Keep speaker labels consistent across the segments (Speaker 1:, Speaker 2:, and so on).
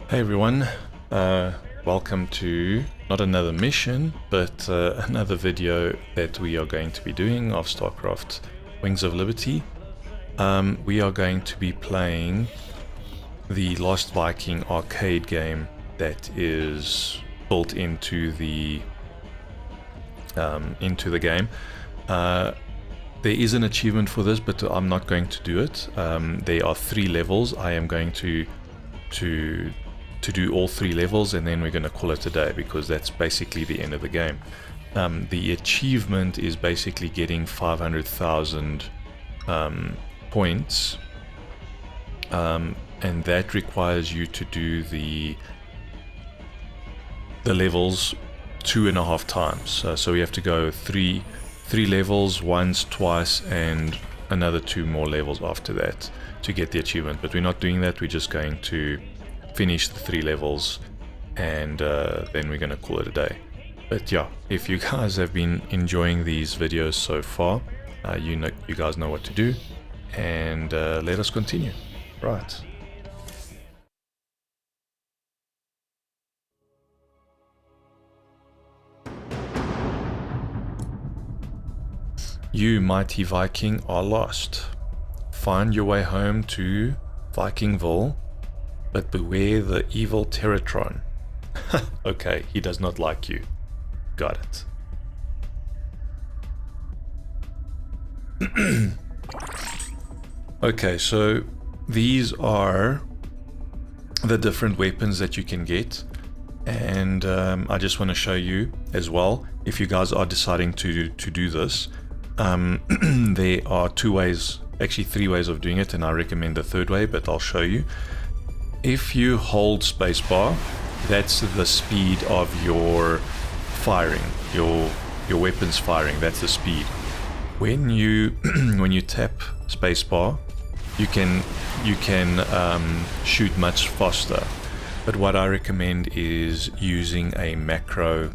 Speaker 1: Hey everyone, welcome to not another mission, but another video that we are going to be doing of StarCraft Wings of Liberty. We are going to be playing the Lost Viking arcade game that is built into the game. There is an achievement for this, but I'm not going to do it. There are 3 levels. I am going to do all 3 levels, and then we're going to call it a day, because that's basically the end of the game. The achievement is basically getting 500,000 points, and that requires you to do the levels 2.5 times. So we have to go three levels, once, twice, and another 2 more levels after that to get the achievement. But we're not doing that. We're just going to finish the 3 levels, and then we're gonna call it a day. But yeah, if you guys have been enjoying these videos so far, you guys know what to do, and let us continue. Right. You mighty Viking are lost. Find your way home to Vikingville, but beware the evil Terratron. Okay, he does not like you. Got it. Okay, so these are the different weapons that you can get, and I just want to show you as well, if you guys are deciding to do this, there are 2 ways, actually 3 ways of doing it, and I recommend the 3rd way, but I'll show you. If you hold spacebar, that's the speed of your firing, your weapon's firing. That's the speed. When you when you tap spacebar, you can shoot much faster. But what I recommend is using a macro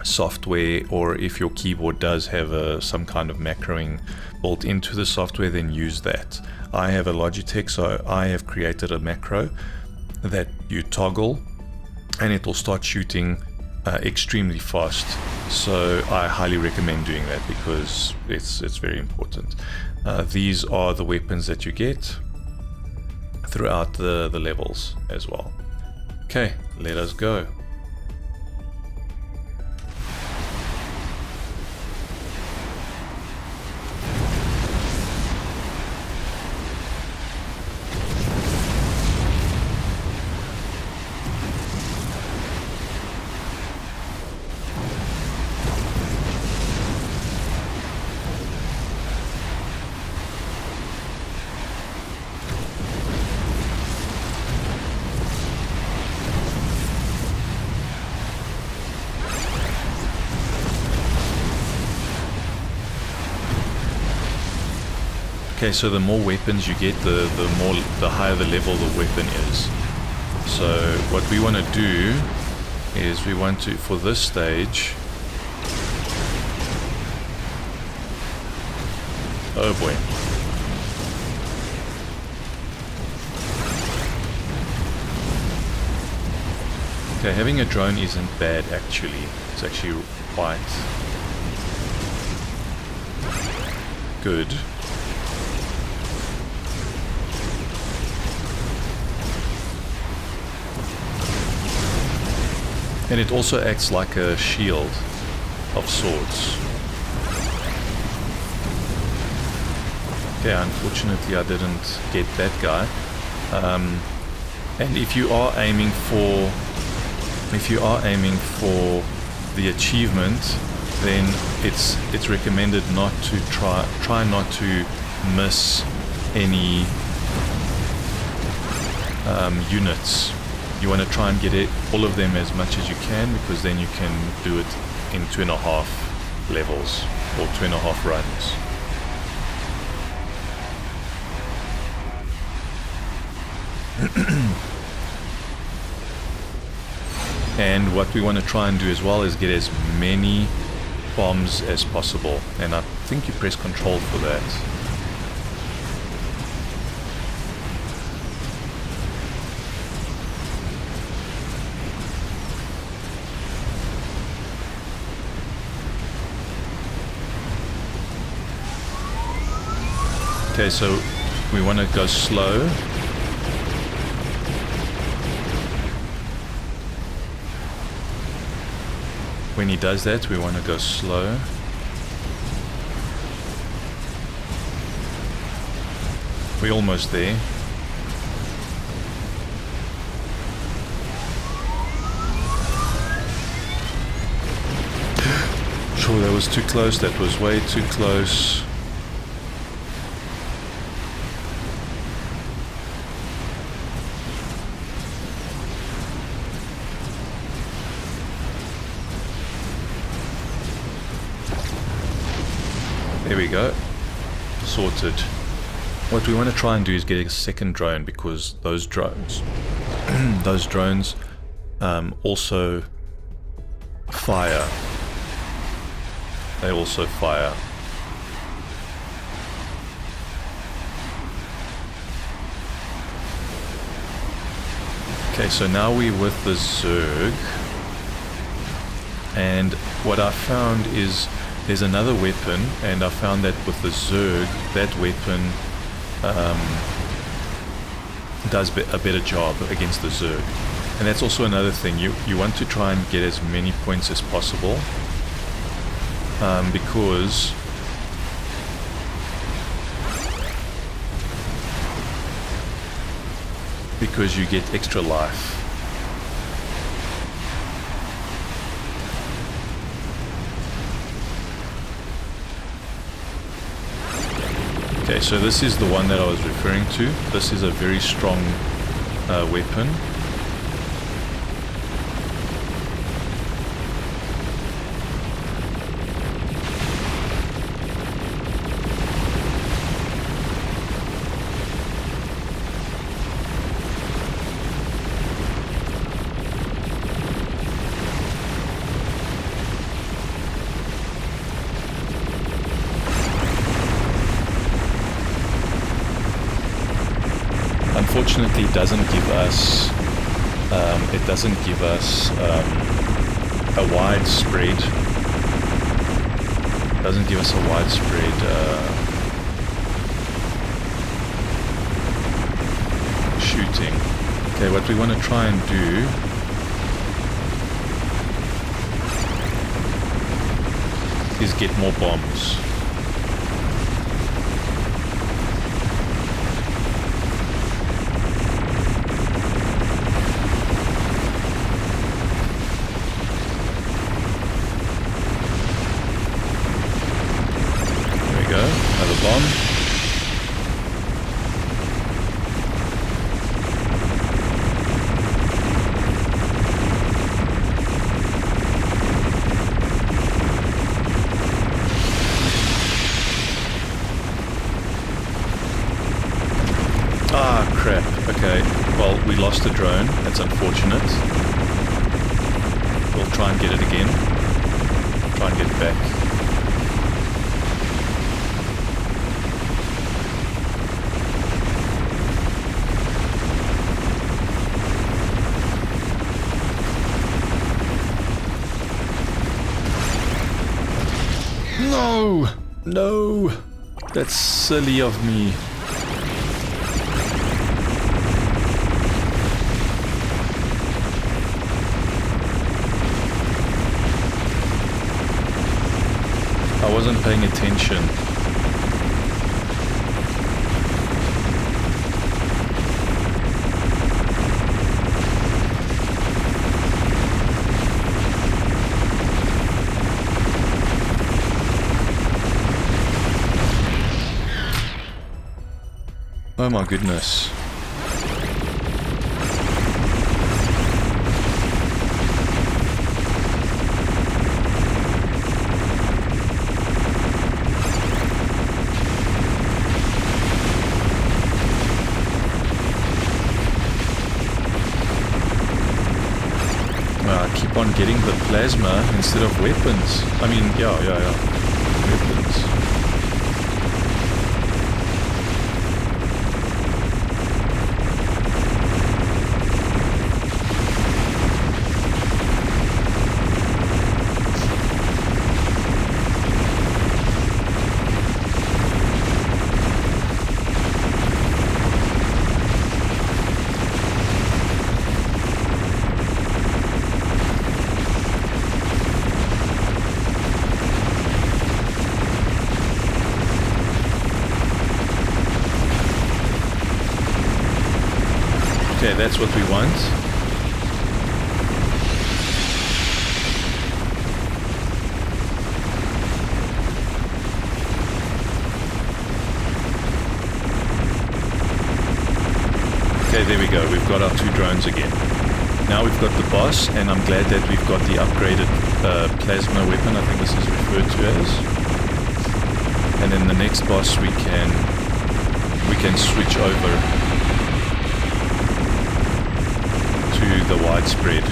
Speaker 1: software, or if your keyboard does have some kind of macroing built into the software, then use that. I have a Logitech, so I have created a macro that you toggle, and it will start shooting extremely fast. So I highly recommend doing that, because it's very important. These are the weapons that you get throughout the levels as well. Okay, let us go. Okay, so the more weapons you get, the higher the level the weapon is. So what we want to do is we want to, for this stage, oh boy. Okay, having a drone isn't bad actually. It's actually quite good. And it also acts like a shield of sorts. Okay, unfortunately I didn't get that guy. And if you are aiming for the achievement, then it's recommended not to try not to miss any units. You want to try and get all of them as much as you can, because then you can do it in 2.5 levels or 2.5 runs. And what we want to try and do as well is get as many bombs as possible, and I think you press Control for that. Okay, so we want to go slow. When he does that, we want to go slow. We're almost there. Sure, that was too close. That was way too close. There we go. Sorted. What we want to try and do is get a second drone, because those drones also fire. They also fire. Okay, so now we're with the Zerg, and what I found is there's another weapon, and I found that with the Zerg, that weapon does a better job against the Zerg. And that's also another thing, you want to try and get as many points as possible, because you get extra life. Okay, so this is the one that I was referring to. This is a very strong weapon. Unfortunately, it doesn't give us a widespread. Doesn't give us a widespread shooting. Okay, what we want to try and do is get more bombs. Bomb. Ah, crap. Okay. Well, we lost the drone. That's unfortunate. We'll try and get it again. Try and get it back. No! No! That's silly of me. I wasn't paying attention. Oh my goodness. I keep on getting the plasma instead of weapons. I mean, yeah. Weapons. Okay, that's what we want. Okay, there we go. We've got our 2 drones again. Now we've got the boss, and I'm glad that we've got the upgraded plasma weapon, I think this is referred to as. And then the next boss we can switch over to the widespread.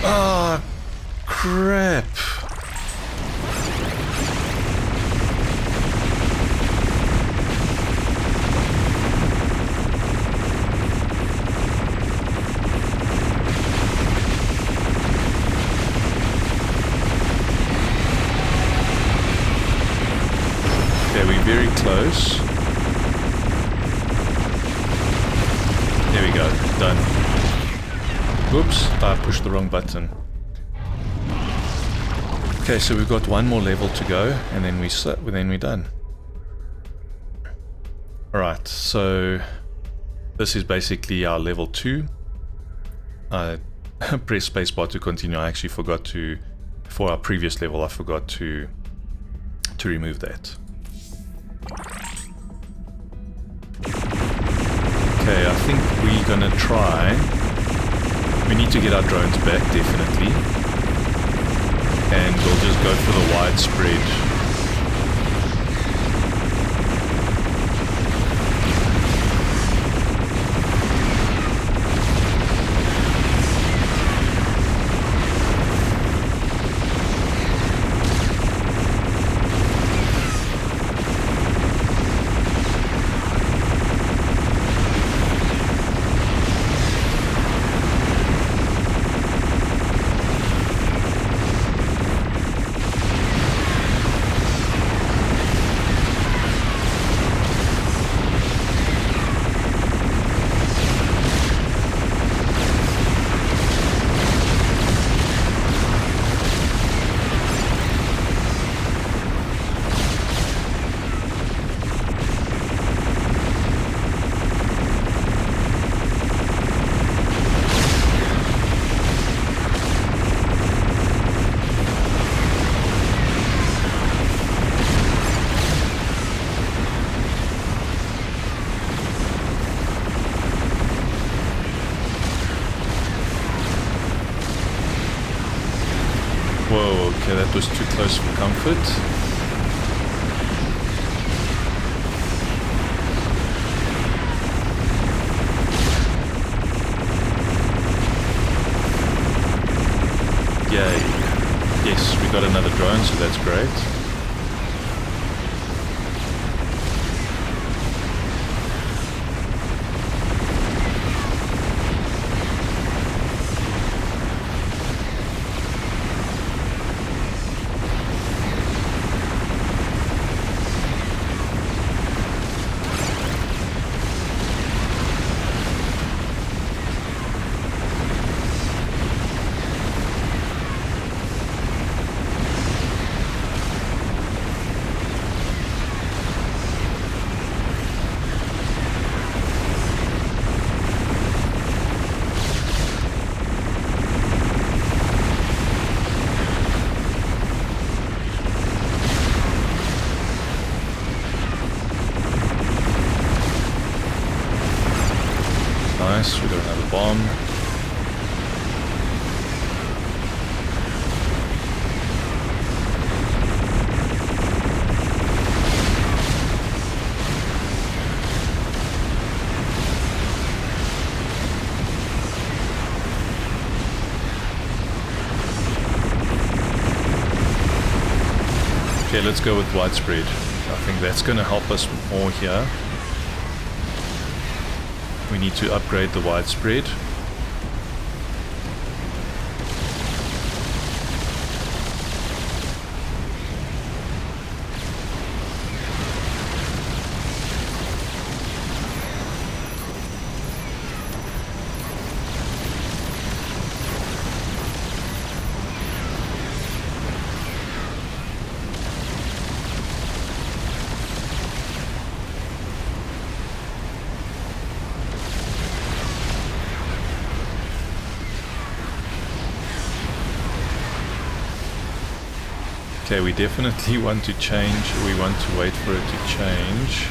Speaker 1: Ah, crap. Okay, we're very close. There we go, done. Oops, I pushed the wrong button. Okay, so we've got one more level to go, and then we're done. Alright, so this is basically our level 2. I press spacebar to continue. I actually forgot to, for our previous level, I forgot to remove that. Okay, I think we're gonna try. We need to get our drones back, definitely. And we'll just go for the widespread. Whoa, okay, that was too close for comfort. Yay. Yes, we got another drone, so that's great. Nice, we got another bomb. Okay, let's go with widespread. I think that's going to help us more here. We need to upgrade the widespread. Okay, we definitely want to change. We want to wait for it to change.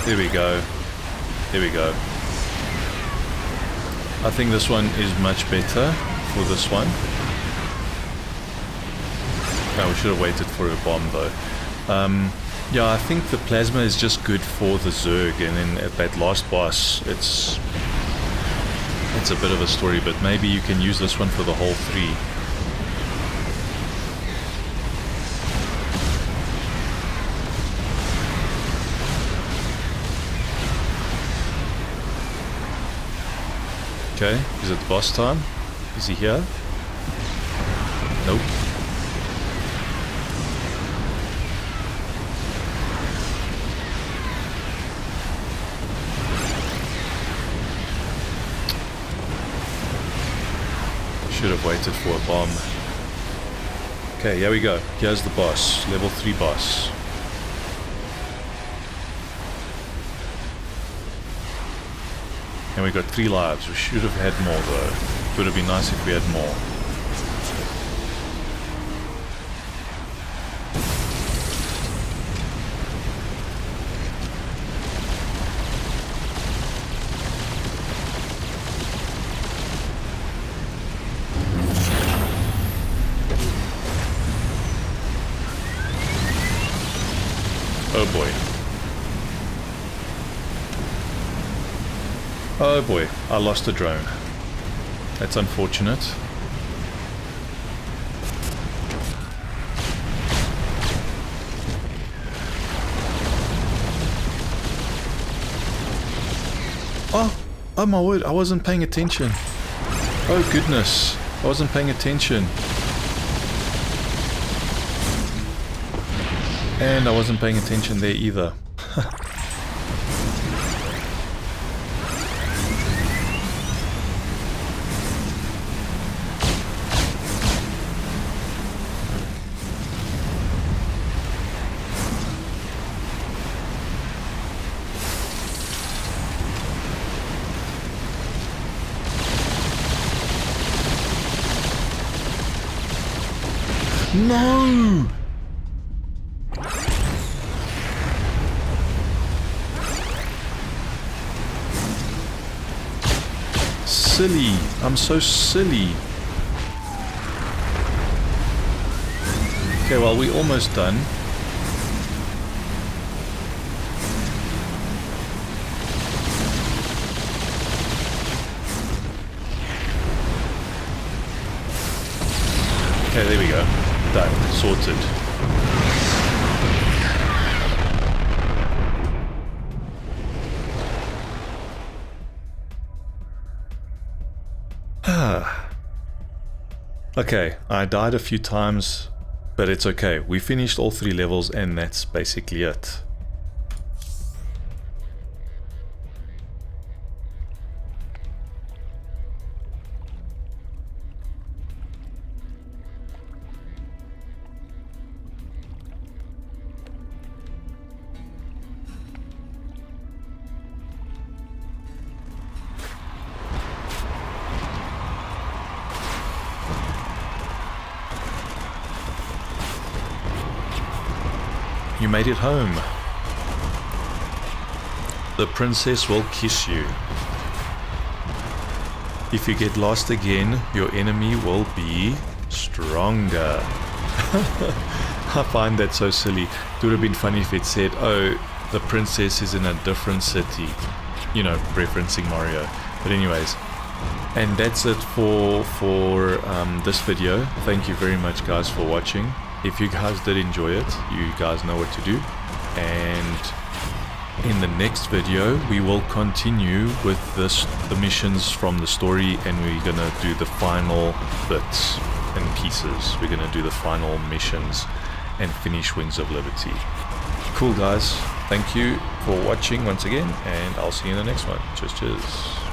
Speaker 1: There we go. There we go. I think this one is much better for this one. No, we should have waited for a bomb though. Yeah, I think the plasma is just good for the Zerg, and then at that last boss, it's a bit of a story, but maybe you can use this one for the whole 3. Okay, is it boss time? Is he here? Nope. Should have waited for a bomb. Okay, here we go. Here's the boss. Level 3 boss. And we got 3 lives. We should have had more though. It would have been nice if we had more. Oh boy. Oh boy, I lost a drone. That's unfortunate. Oh my word, I wasn't paying attention. Oh goodness, I wasn't paying attention. And I wasn't paying attention there either. No! Silly. I'm so silly. Okay, well, we're almost done. Okay, there we go. Done. Sorted. Okay, I died a few times, but it's okay. We finished all 3 levels and that's basically it. You made it home. The princess will kiss you. If you get lost again, your enemy will be stronger. I find that so silly. It would have been funny if it said, oh, the princess is in a different city. You know, referencing Mario. But anyways, and that's it for this video. Thank you very much guys for watching. If you guys did enjoy it, you guys know what to do. And in the next video, we will continue with the missions from the story, and we're gonna do the final bits and pieces. We're gonna do the final missions and finish Wings of Liberty. Cool guys, thank you for watching once again, and I'll see you in the next one. Cheers.